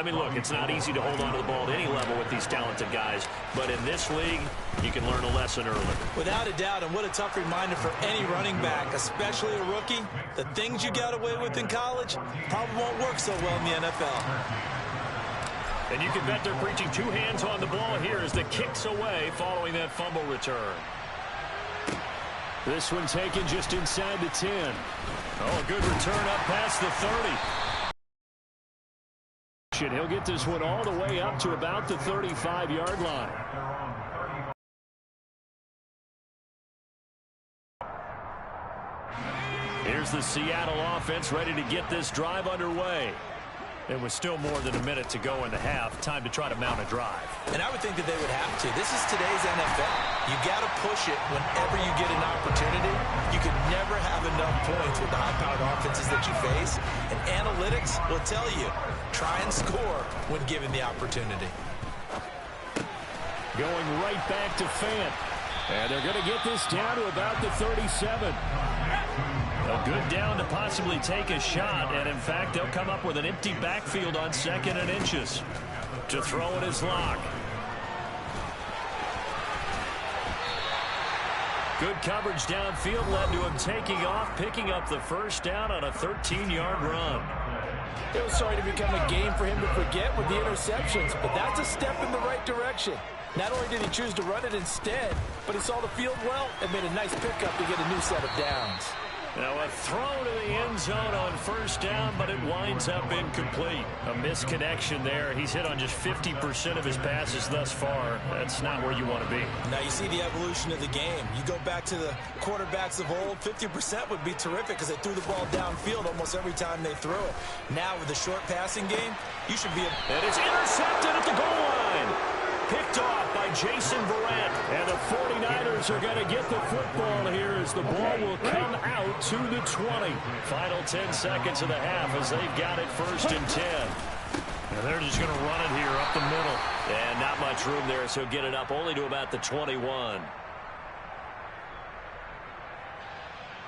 mean, look, it's not easy to hold on to the ball at any level with these talented guys, but in this league, you can learn a lesson early. Without a doubt, and what a tough reminder for any running back, especially a rookie. The things you got away with in college probably won't work so well in the NFL. And you can bet they're preaching two hands on the ball here as the kick's away following that fumble return. This one taken just inside the 10. Oh, a good return up past the 30. He'll get this one all the way up to about the 35-yard line. Here's the Seattle offense ready to get this drive underway. It was still more than a minute to go in the half. Time to try to mount a drive. And I would think that they would have to. This is today's NFL. You got to push it whenever you get an opportunity. You can never have enough points with the high-powered offenses that you face. And analytics will tell you, try and score when given the opportunity. Going right back to Fant. And they're going to get this down to about the 37. A good down to possibly take a shot, and in fact, they'll come up with an empty backfield on 2nd and inches to throw in his lock. Good coverage downfield led to him taking off, picking up the first down on a 13-yard run. It was starting to become a game for him to forget with the interceptions, but that's a step in the right direction. Not only did he choose to run it instead, but he saw the field well and made a nice pickup to get a new set of downs. Now a throw to the end zone on first down, but it winds up incomplete. A misconnection there. He's hit on just 50% of his passes thus far. That's not where you want to be. Now you see the evolution of the game. You go back to the quarterbacks of old, 50% would be terrific because they threw the ball downfield almost every time they threw it. Now with the short passing game, you should be... And it's intercepted at the goal line. Picked off by Jason Verrett. And the 49ers are going to get the football here as the ball will come out to the 20. Final 10 seconds of the half as they've got it 1st and 10. And they're just going to run it here up the middle. And not much room there, so get it up only to about the 21.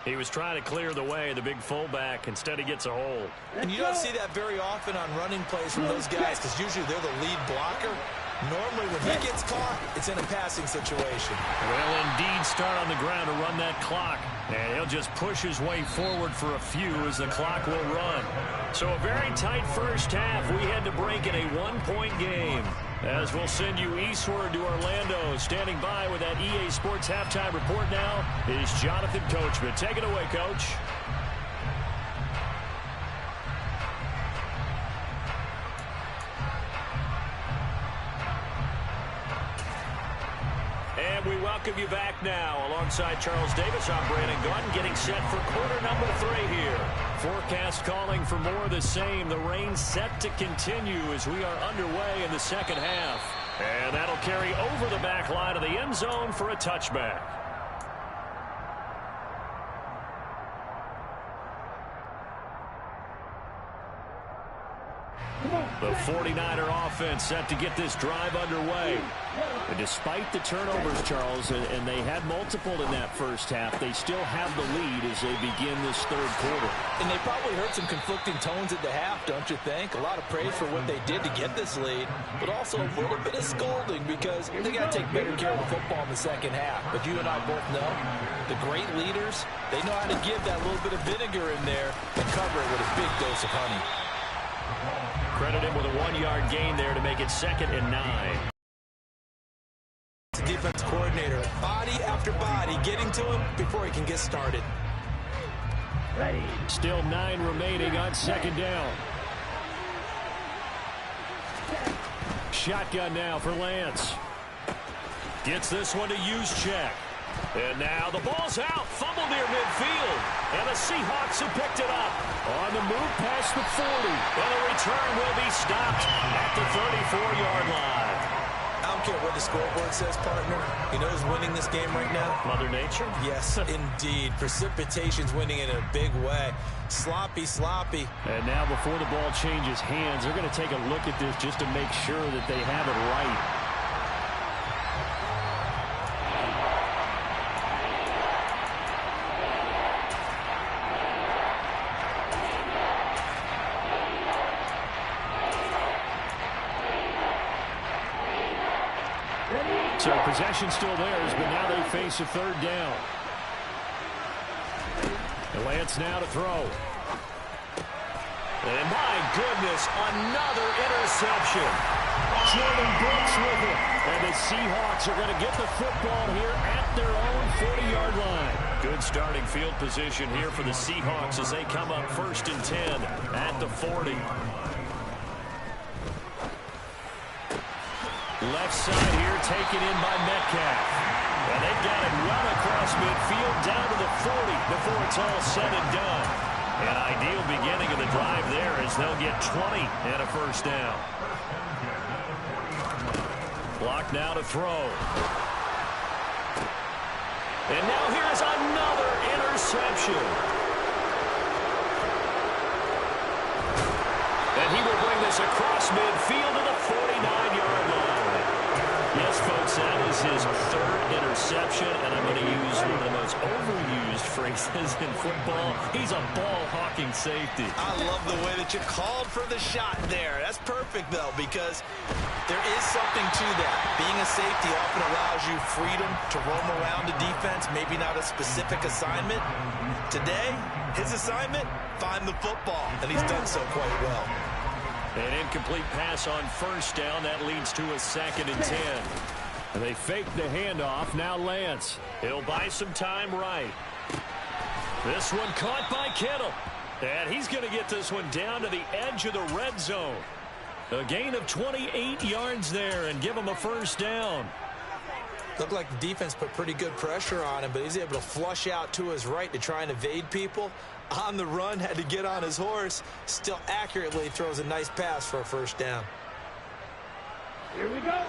He was trying to clear the way, the big fullback. Instead, he gets a hold. And you don't see that very often on running plays from those guys because usually they're the lead blocker. Normally, when he gets caught, it's in a passing situation. Will indeed start on the ground to run that clock. And he'll just push his way forward for a few as the clock will run. So a very tight first half. We had to break in a one-point game. As we'll send you eastward to Orlando. Standing by with that EA Sports halftime report now is Jonathan Coachman. Take it away, Coach. And we welcome you back now. Alongside Charles Davis, I'm Brandon Gordon, getting set for quarter number 3 here. Forecast calling for more of the same. The rain set to continue as we are underway in the second half. And that'll carry over the back line of the end zone for a touchback. The 49er offense set to get this drive underway. And despite the turnovers, Charles, and they had multiple in that first half, they still have the lead as they begin this third quarter. And they probably heard some conflicting tones at the half, don't you think? A lot of praise for what they did to get this lead, but also a little bit of scolding because they got to take better care of the football in the second half. But you and I both know the great leaders, they know how to give that little bit of vinegar in there and cover it with a big dose of honey. Credit him with a 1-yard gain there to make it 2nd and 9. The defense coordinator, body after body, getting to him before he can get started. Still 9 remaining on 2nd down. Shotgun now for Lance. Gets this one to Juszczyk. And now the ball's out. Fumble near midfield. And the Seahawks have picked it up. On the move past the 40. And the return will be stopped at the 34-yard line. I don't care what the scoreboard says, partner. You know who's winning this game right now? Mother Nature? Yes, indeed. Precipitation's winning in a big way. Sloppy, sloppy. And now before the ball changes hands, they're going to take a look at this just to make sure that they have it right. So possession still theirs, but now they face a third down. And Lance now to throw. And my goodness, another interception. Jordan Brooks with it. And the Seahawks are going to get the football here at their own 40-yard line. Good starting field position here for the Seahawks as they come up 1st and 10 at the 40. Left side here taken in by Metcalf. And they've got it well across midfield down to the 40 before it's all said and done. An ideal beginning of the drive there as they'll get 20 and a first down. Block now to throw. And now here's another interception. And he will bring this across midfield to the 49-yard line. Yes, folks, that is his 3rd interception, and I'm going to use one of the most overused phrases in football. He's a ball-hawking safety. I love the way that you called for the shot there. That's perfect, though, because there is something to that. Being a safety often allows you freedom to roam around the defense, maybe not a specific assignment. Today, his assignment, find the football, and he's done so quite well. An incomplete pass on first down. That leads to a 2nd and 10. And they fake the handoff. Now Lance. He'll buy some time right. This one caught by Kittle. And he's going to get this one down to the edge of the red zone. A gain of 28 yards there and give him a first down. Looked like the defense put pretty good pressure on him, but he's able to flush out to his right to try and evade people. On the run, had to get on his horse. Still accurately throws a nice pass for a first down. Here we go.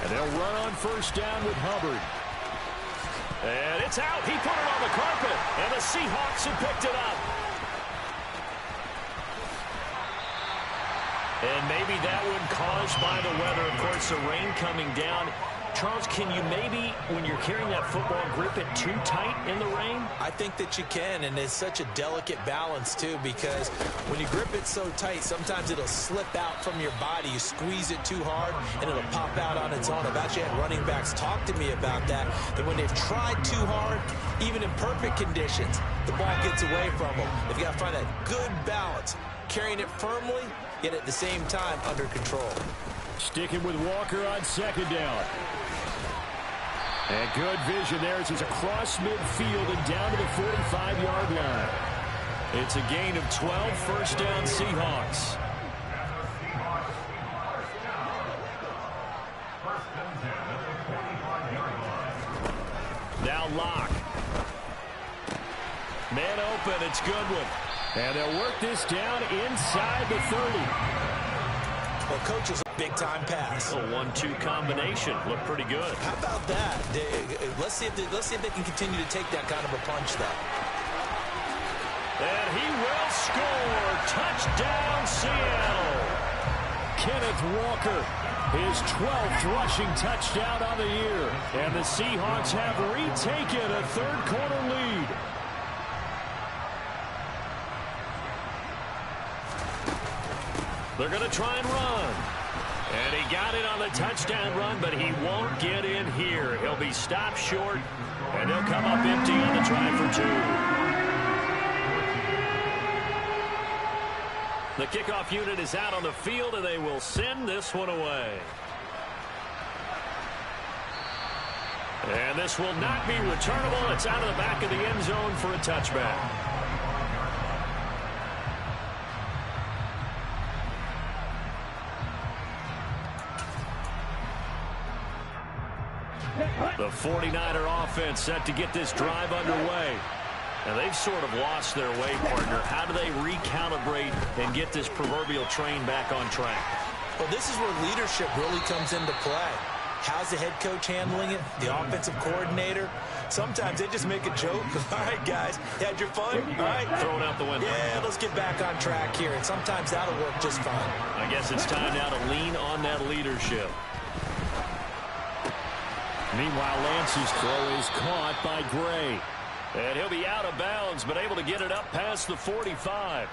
And they'll run on first down with Hubbard. And it's out. He put it on the carpet. And the Seahawks have picked it up. And maybe that one caused by the weather. Of course, the rain coming down. Charles, can you maybe, when you're carrying that football, grip it too tight in the rain? I think that you can, and it's such a delicate balance, too, because when you grip it so tight, sometimes it'll slip out from your body. You squeeze it too hard, and it'll pop out on its own. I've actually had running backs talk to me about that when they've tried too hard, even in perfect conditions, the ball gets away from them. They've got to find that good balance, carrying it firmly, yet at the same time under control. Sticking with Walker on second down. And good vision there as he's across midfield and down to the 45-yard line. It's a gain of 12, first down Seahawks. Now Locke. Man open, it's Goodwin. And they'll work this down inside the 30. Well, coaches, big-time pass. A 1-2 combination. Looked pretty good. How about that? Let's see if they can continue to take that kind of a punch, though. And he will score. Touchdown, Seattle. Kenneth Walker, his 12th rushing touchdown on the year. And the Seahawks have retaken a third-quarter lead. They're going to try and run. And he got it on the touchdown run, but he won't get in here. He'll be stopped short, and they'll come up empty on the try for 2. The kickoff unit is out on the field, and they will send this one away. And this will not be returnable. It's out of the back of the end zone for a touchback. The 49er offense set to get this drive underway. And they've sort of lost their way, partner. How do they recalibrate and get this proverbial train back on track? Well, this is where leadership really comes into play. How's the head coach handling it? The offensive coordinator? Sometimes they just make a joke. All right, guys, you had your fun? All right. Throw it out the window. Yeah, let's get back on track here. And sometimes that'll work just fine. I guess it's time now to lean on that leadership. Meanwhile, Lance's throw is caught by Gray. And he'll be out of bounds, but able to get it up past the 45.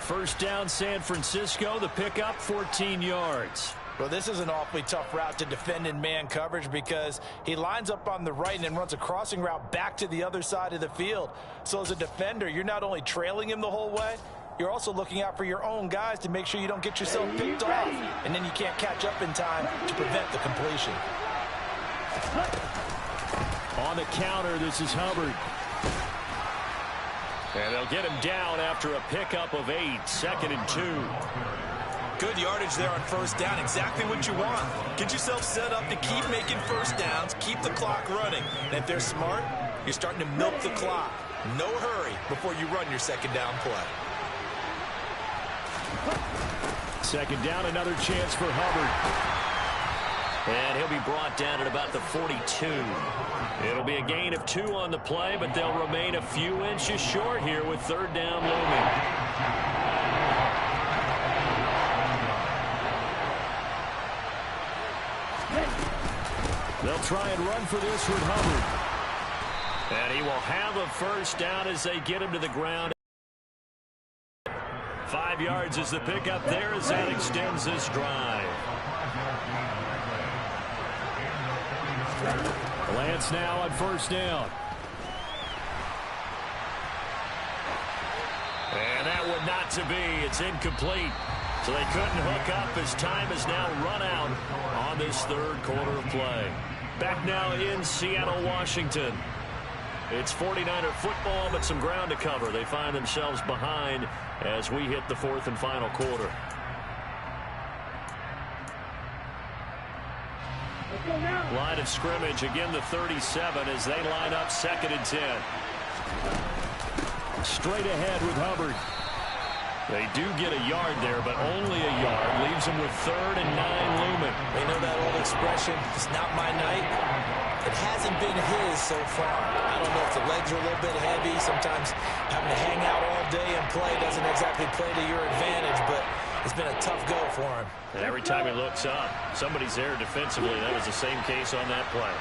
First down, San Francisco. The pickup, 14 yards. Well, this is an awfully tough route to defend in man coverage because he lines up on the right and then runs a crossing route back to the other side of the field. So as a defender, you're not only trailing him the whole way, you're also looking out for your own guys to make sure you don't get yourself picked off. And then you can't catch up in time to prevent the completion. On the counter, this is Hubbard. And they'll get him down after a pickup of 8, 2nd and 2. Good yardage there on first down. Exactly what you want. Get yourself set up to keep making first downs, keep the clock running. And if they're smart, you're starting to milk the clock. No hurry before you run your second down play. Second down, another chance for Hubbard. And he'll be brought down at about the 42. It'll be a gain of 2 on the play, but they'll remain a few inches short here with third down looming. They'll try and run for this with Hubbard. And he will have a first down as they get him to the ground. 5 yards is the pickup there as that extends this drive. Lance now on first down. And that would not to be. It's incomplete. So they couldn't hook up as time has now run out on this third quarter of play. Back now in Seattle, Washington. It's 49er football, but some ground to cover. They find themselves behind as we hit the fourth and final quarter. Line of scrimmage, again the 37 as they line up 2nd and 10. Straight ahead with Hubbard. They do get a yard there, but only a yard. Leaves them with 3rd and 9 looming. They know that old expression, it's not my night. It hasn't been his so far. I don't know if the legs are a little bit heavy. Sometimes having to hang out all day and play doesn't exactly play to your advantage, but it's been a tough go for him. And every time he looks up, somebody's there defensively. That was the same case on that play.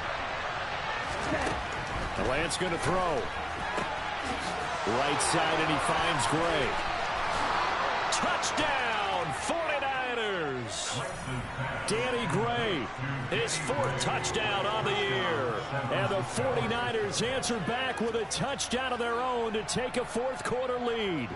The Lance going to throw. Right side, and he finds Gray. Touchdown, 49ers. Danny Gray, his 4th touchdown on the year. And the 49ers answer back with a touchdown of their own to take a fourth quarter lead.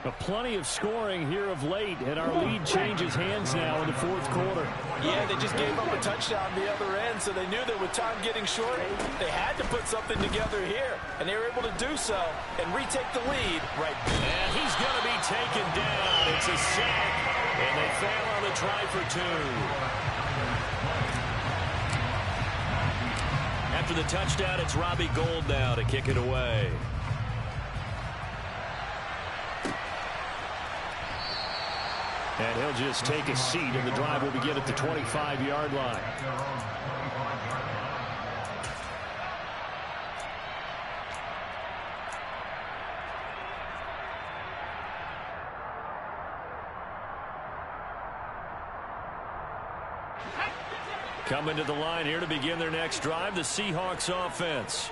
But plenty of scoring here of late, and our lead changes hands now in the fourth quarter. Yeah, they just gave up a touchdown the other end, so they knew that with time getting short, they had to put something together here. And they were able to do so and retake the lead right. And he's going to be taken down. It's a sack, and they fail on the try for 2. After the touchdown, it's Robbie Gould now to kick it away. And he'll just take a seat, and the drive will begin at the 25-yard line. Coming to the line here to begin their next drive, the Seahawks offense.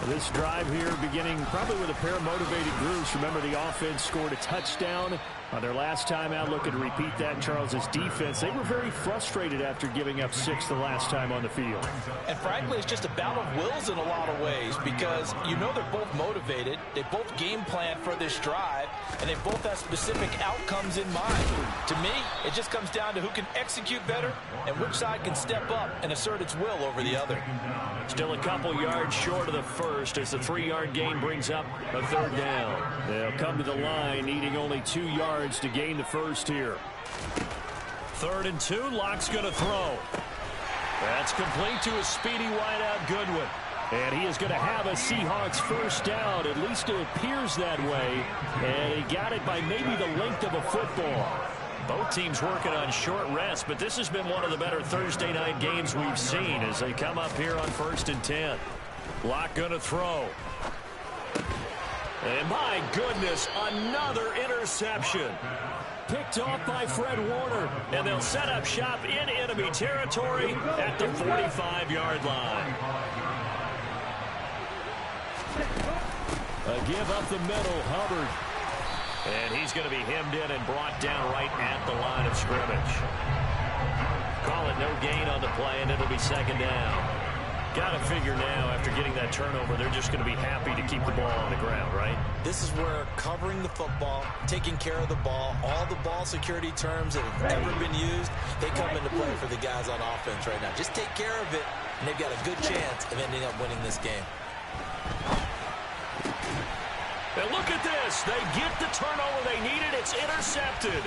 This drive here beginning probably with a pair of motivated groups. Remember, the offense scored a touchdown on their last time out. Looking to repeat that in Charles's defense. They were very frustrated after giving up 6 the last time on the field. And frankly, it's just a battle of wills in a lot of ways because you know they're both motivated. They both game plan for this drive, and they both have specific outcomes in mind. To me, it just comes down to who can execute better and which side can step up and assert its will over the other. Still a couple yards short of the first as the 3-yard gain brings up a third down. They'll come to the line needing only 2 yards to gain the first here. 3rd and 2. Locke's going to throw. That's complete to a speedy wideout Goodwin. And he is going to have a Seahawks first down. At least it appears that way. And he got it by maybe the length of a football. Both teams working on short rest, but this has been one of the better Thursday night games we've seen as they come up here on 1st and 10. Locke going to throw. And my goodness, another interception. Picked off by Fred Warner. And they'll set up shop in enemy territory at the 45-yard line. A give up the middle, Hubbard. And he's going to be hemmed in and brought down right at the line of scrimmage. Call it no gain on the play, and it'll be second down. Got to figure now, after getting that turnover, they're just going to be happy to keep the ball on the ground, right? This is where covering the football, taking care of the ball, all the ball security terms that have ever been used, they come into play for the guys on offense right now. Just take care of it, and they've got a good chance of ending up winning this game. And look at this. They get the turnover they needed. It's intercepted.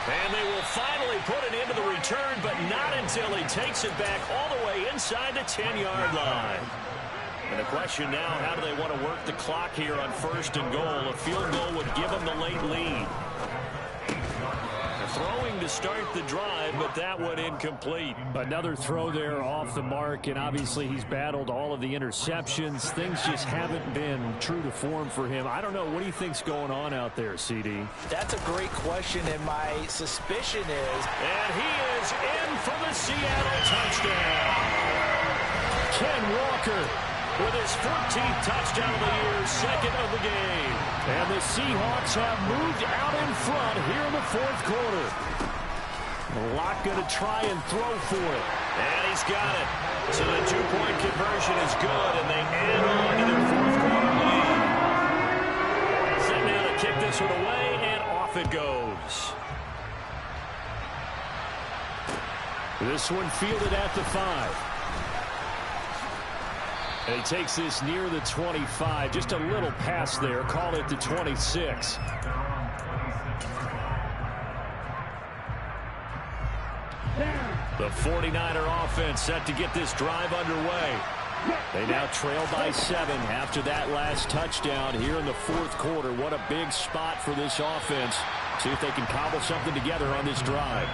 And they will finally put an end to the return, but not until he takes it back all the way inside the 10-yard line. And the question now, how do they want to work the clock here on first and goal? A field goal would give them the late lead. Throwing to start the drive, but that one incomplete. Another throw there off the mark, and obviously he's battled all of the interceptions. Things just haven't been true to form for him. I don't know. What do you think's going on out there, CD? That's a great question, and my suspicion is... And he is in for the Seattle touchdown. Ken Walker with his 14th touchdown of the year, second of the game. And the Seahawks have moved out in front here in the fourth quarter. Locke going to try and throw for it. And he's got it. So the two-point conversion is good, and they add on to their fourth quarter lead. Set now to kick this one away, and off it goes. This one fielded at the 5. And he takes this near the 25. Just a little pass there. Call it the 26. The 49er offense set to get this drive underway. They now trail by 7 after that last touchdown here in the fourth quarter. What a big spot for this offense. See if they can cobble something together on this drive.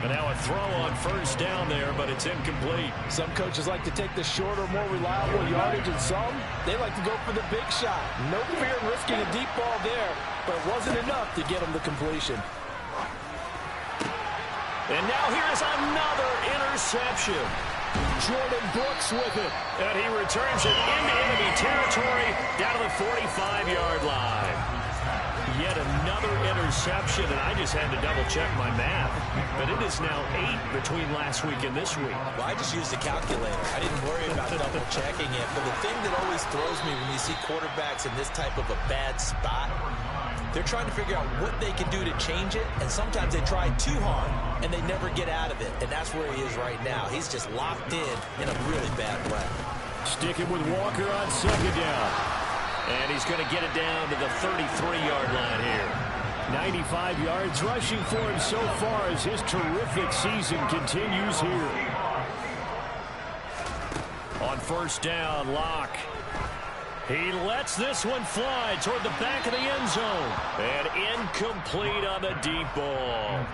And now a throw on first down there, but it's incomplete. Some coaches like to take the shorter, more reliable yardage, and some, they like to go for the big shot. No fear in risking a deep ball there, but it wasn't enough to get him the completion. And now here's another interception. Jordan Brooks with it. And he returns it into enemy territory down to the 45-yard line. Yet another interception, and I just had to double-check my math. But it is now 8 between last week and this week. Well, I just used a calculator. I didn't worry about double-checking it. But the thing that always throws me when you see quarterbacks in this type of a bad spot, they're trying to figure out what they can do to change it, and sometimes they try too hard, and they never get out of it. And that's where he is right now. He's just locked in a really bad way. Sticking with Walker on second down. And he's going to get it down to the 33-yard line here. 95 yards rushing for him so far as his terrific season continues here. On first down, Locke. He lets this one fly toward the back of the end zone. And incomplete on the deep ball.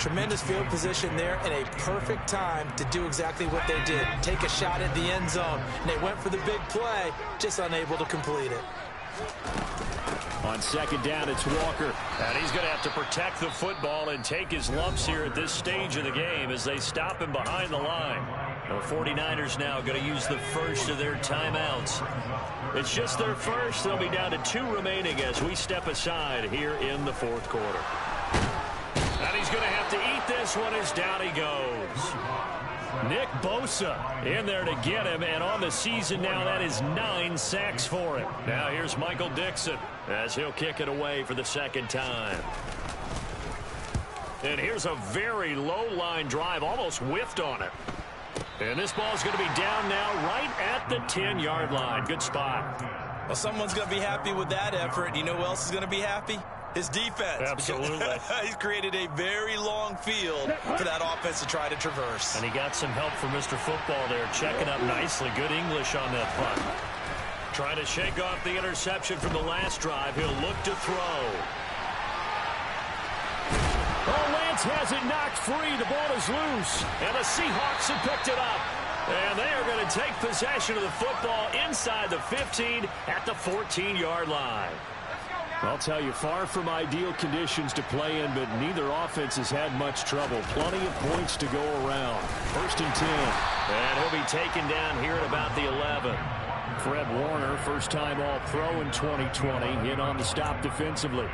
Tremendous field position there and a perfect time to do exactly what they did. Take a shot at the end zone. And they went for the big play, just unable to complete it. On second down, it's Walker. And he's going to have to protect the football and take his lumps here at this stage of the game as they stop him behind the line. The 49ers now going to use the first of their timeouts. It's just their first. They'll be down to 2 remaining as we step aside here in the fourth quarter. And he's going to have to eat this one as down he goes. Nick Bosa in there to get him, and on the season now, that is 9 sacks for him. Now here's Michael Dixon as he'll kick it away for the second time. And here's a very low-line drive, almost whiffed on it. And this ball's going to be down now right at the 10-yard line. Good spot. Well, someone's going to be happy with that effort. You know who else is going to be happy? His defense. Absolutely. He's created a very long field for that offense to try to traverse. And he got some help from Mr. Football there, checking up nicely. Good English on that punt. Trying to shake off the interception from the last drive. He'll look to throw. Oh, Lance has it knocked free. The ball is loose. And the Seahawks have picked it up. And they are going to take possession of the football inside the 15 at the 14-yard line. I'll tell you, far from ideal conditions to play in, but neither offense has had much trouble. Plenty of points to go around. 1st and 10. And he'll be taken down here at about the 11. Fred Warner, first-time All-Pro in 2020, in on the stop defensively.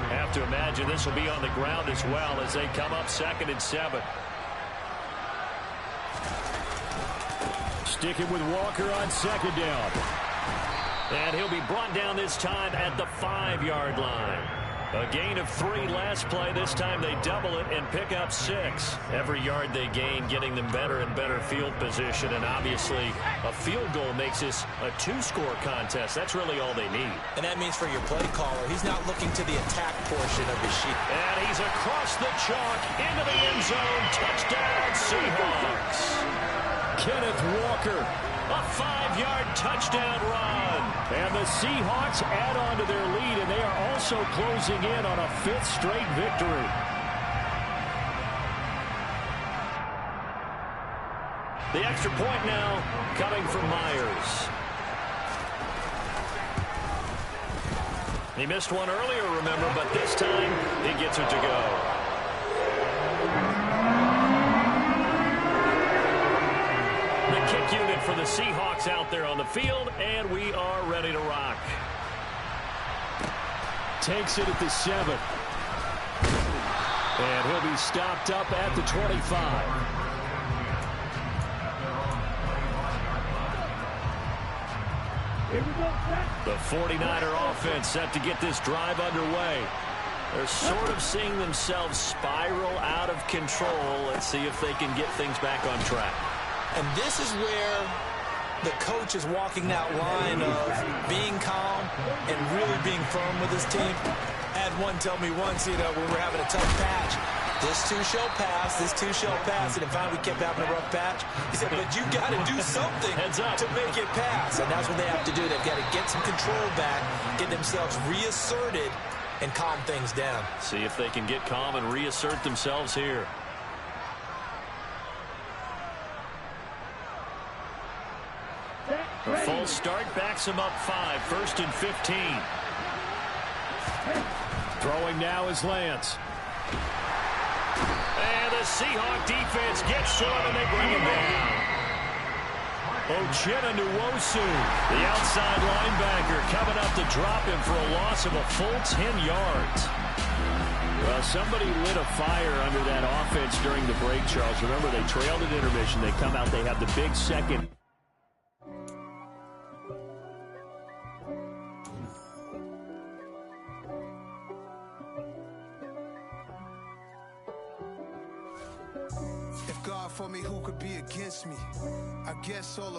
Have to imagine this will be on the ground as well as they come up 2nd and 7. Sticking with Walker on 2nd down. And he'll be brought down this time at the 5-yard line. A gain of 3 last play. This time they double it and pick up 6. Every yard they gain getting them better and better field position. And obviously a field goal makes this a 2-score contest. That's really all they need. And that means for your play caller, he's not looking to the attack portion of his sheet. And he's across the chalk into the end zone. Touchdown Seahawks. Kenneth Walker. A 5-yard touchdown run. And the Seahawks add on to their lead, and they are also closing in on a 5th straight victory. The extra point now coming from Myers. He missed one earlier, remember, but this time he gets it to go. Kick unit for the Seahawks out there on the field, and we are ready to rock. Takes it at the 7. And he'll be stopped up at the 25. The 49er offense set to get this drive underway. They're sort of seeing themselves spiral out of control. Let's see if they can get things back on track. And this is where the coach is walking that line of being calm and really being firm with his team. I had one tell me once, when we're having a tough patch, this too shall pass, this too shall pass. And finally we kept having a rough patch. He said, but you got to do something to make it pass. And that's what they have to do. They've got to get some control back, get themselves reasserted, and calm things down. See if they can get calm and reassert themselves here. A full start backs him up 5, 1st and 15. Throwing now is Lance. And the Seahawk defense gets to him and they bring him down. Uchenna Nwosu, the outside linebacker, coming up to drop him for a loss of a full 10 yards. Well, somebody lit a fire under that offense during the break, Charles. Remember, they trailed at intermission. They come out, they have the big second. If God for me, who could be against me? I guess all